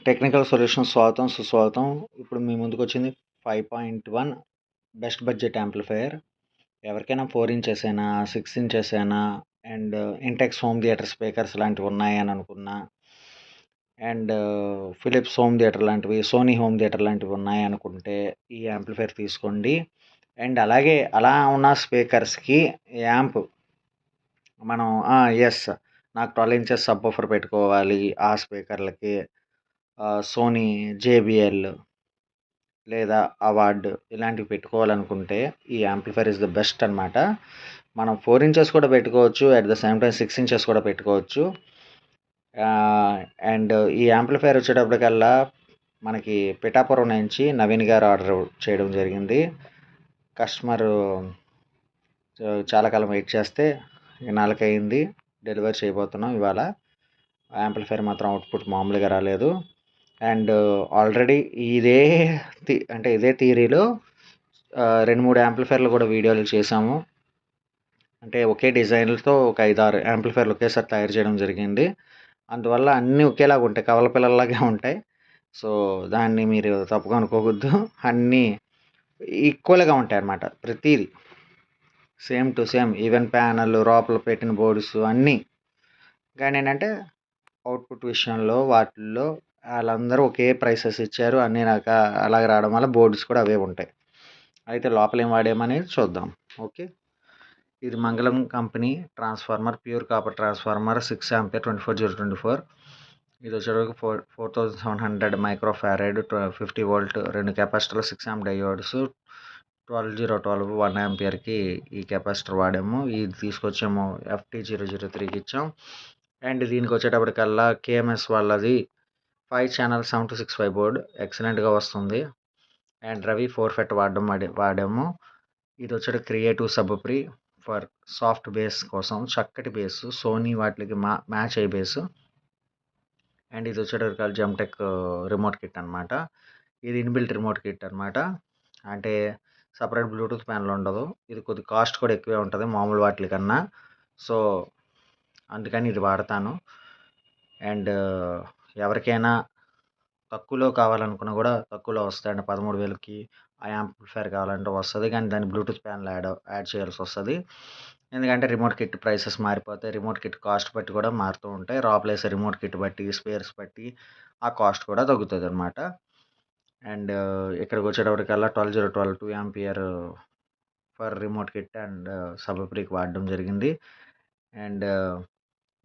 Technical solutions స్వాగతం సుస్వాగతం. ఇప్పుడు మీ ముందుకొచ్చింది 5.1 బెస్ట్ బడ్జెట్ యాంప్లిఫైయర్. ఎవరికైనా 4 ఇంచెస్ అయినా 6 ఇంచెస్ అయినా and Intex home theatre speakers లాంటివి ఉన్నాయని అనుకున్నా అండ్ ఫిలిప్స్ హోమ్ థియేటర్ లాంటివి, సోనీ హోమ్ థియేటర్ లాంటివి ఉన్నాయి అనుకుంటే ఈ యాంప్లిఫైయర్ తీసుకోండి. అండ్ అలాగే అలా ఉన్న స్పీకర్స్కి యాంప్ మనం ఎస్ నాకు 12 ఇంచెస్ సబ్ వూఫర్ పెట్టుకోవాలి ఆ స్పీకర్లకి, సోనీ జేబిఎల్ లేదా అవార్డ్ ఇలాంటివి పెట్టుకోవాలనుకుంటే ఈ యాంప్లిఫైర్ ఇస్ ద బెస్ట్ అనమాట. మనం 4 ఇంచెస్ కూడా పెట్టుకోవచ్చు, at the same time 6 inches కూడా పెట్టుకోవచ్చు. అండ్ ఈ యాంప్లిఫైర్ వచ్చేటప్పటికల్లా మనకి పిఠాపురం నుంచి నవీన్ గారు ఆర్డర్ చేయడం జరిగింది. కస్టమరు చాలా కాలం వెయిట్ చేస్తే నాలుకైంది, డెలివరీ చేయబోతున్నాం ఇవాళ. యాంప్లిఫైర్ మాత్రం అవుట్పుట్ మామూలుగా రాలేదు. అండ్ ఆల్రెడీ ఇదే థియరీలో 2-3 యాంప్లిఫైర్లు కూడా వీడియోలు చేసాము. అంటే ఒకే డిజైన్లతో ఒక 5-6 యాంప్లిఫైర్లు ఒకేసారి తయారు చేయడం జరిగింది. అందువల్ల అన్నీ ఒకేలాగా ఉంటాయి, కవల పిల్లల్లాగే ఉంటాయి. సో దాన్ని మీరు తప్పుగా అనుకోవద్దు. అన్నీ ఈక్వల్గా ఉంటాయి అన్నమాట. ప్రతిదీ same to same, even panel, లోపల పెట్టిన బోర్డ్స్ అన్నీ. కానీ ఏంటంటే అవుట్పుట్ విషయంలో వాటిల్లో వాళ్ళందరూ ఒకే ప్రైసెస్ ఇచ్చారు, అన్నీ అలాగే రావడం వల్ల బోర్డ్స్ కూడా అవే ఉంటాయి. అయితే లోపల ఏం వాడామనేది చూద్దాం. ఓకే, ఇది మంగళం company transformer, pure copper transformer 6 ampere 24/024. ఇది వచ్చేటప్పుడు 4700 మైక్రో ఫారెడ్ 50 వోల్ట్, 2 కెపాసిటర్లు, 6 ఆంప్ డయోడ్స్, 12012 1 ఆంపియర్కి ఈ కెపాసిటర్ వాడాము. ఇది తీసుకొచ్చాము FT003కి ఇచ్చాం. అండ్ దీనికి వచ్చేటప్పటికల్లా KMS వాళ్ళది 5 ఛానల్ 7265 బోర్డ్ ఎక్సలెంట్గా వస్తుంది. అండ్ రవి 4 ఫెట్ వాడాము. ఇది వచ్చేట creative sub pre for soft bass కోసం, చక్కటి బేసు, సోనీ వాటికి మ్యాచ్ అయ్యే బేసు. అండ్ ఇది వచ్చేటప్పటికల్లా జమ్టెక్ రిమోట్ కిట్ అనమాట. ఇది ఇన్బిల్ట్ రిమోట్ కిట్ అనమాట. అంటే సపరేట్ బ్లూటూత్ ప్యానల్ ఉండదు. ఇది కొద్ది కాస్ట్ కూడా ఎక్కువే ఉంటుంది మామూలు వాటి కన్నా. సో అందుకని ఇది వాడతాను. అండ్ ఎవరికైనా తక్కువలో కావాలనుకున్నా కూడా తక్కువలో వస్తాయి. అంటే 13,000కి ఆ యాంప్లిఫైర్ కావాలంటే వస్తుంది, కానీ దాన్ని బ్లూటూత్ ప్యానల్ యాడ్ చేయాల్సి వస్తుంది. ఎందుకంటే రిమోట్ కిట్ ప్రైసెస్ మారిపోతాయి, రిమోట్ కిట్ కాస్ట్ బట్టి కూడా మారుతూ ఉంటాయి. రాప్లేస్ రిమోట్ కిట్ బట్టి, స్పేర్స్ బట్టి ఆ కాస్ట్ కూడా తగ్గుతుంది అనమాట. అండ్ ఇక్కడికి వచ్చేటప్పటికల్లా 12012 2 ampere for remote kit and sub ప్రీకి వాడడం జరిగింది. అండ్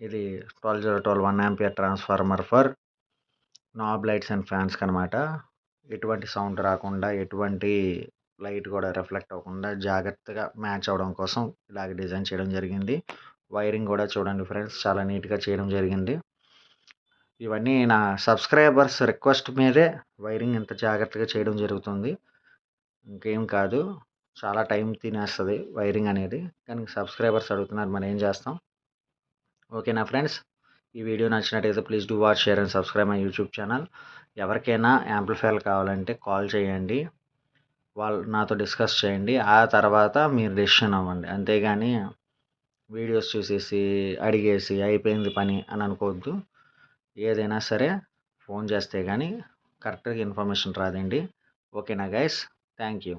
ఇది 12012 1 ampere transformer for knob lights and ఫ్యాన్స్కి అనమాట. ఎటువంటి సౌండ్ రాకుండా, ఎటువంటి లైట్ కూడా రిఫ్లెక్ట్ అవ్వకుండా జాగ్రత్తగా మ్యాచ్ అవ్వడం కోసం ఇలాగ డిజైన్ చేయడం జరిగింది. వైరింగ్ కూడా చూడండి ఫ్రెండ్స్, చాలా నీట్గా చేయడం జరిగింది. ఇవన్నీ నా సబ్స్క్రైబర్స్ రిక్వెస్ట్ మీదే వైరింగ్ ఇంత జాగ్రత్తగా చేయడం జరుగుతుంది. ఇంకేం కాదు, చాలా టైం తినేస్తుంది వైరింగ్ అనేది, కానీ సబ్స్క్రైబర్స్ అడుగుతున్నారు, మనం ఏం చేస్తాం. ఓకేనా ఫ్రెండ్స్, ఈ వీడియో నచ్చినట్టయితే please do watch, share and subscribe my YouTube channel. ఎవరికైనా యాంప్లిఫైర్లు కావాలంటే కాల్ చేయండి, వాళ్ళు నాతో డిస్కస్ చేయండి, ఆ తర్వాత మీరు డెసిషన్ అవ్వండి. అంతేగాని వీడియోస్ చూసేసి అడిగేసి అయిపోయింది పని అని అనుకోవద్దు. ఏదైనా సరే ఫోన్ చేస్తే కానీ కరెక్ట్గా ఇన్ఫర్మేషన్ రాదండి. ఓకేనా గైస్, థ్యాంక్ యూ.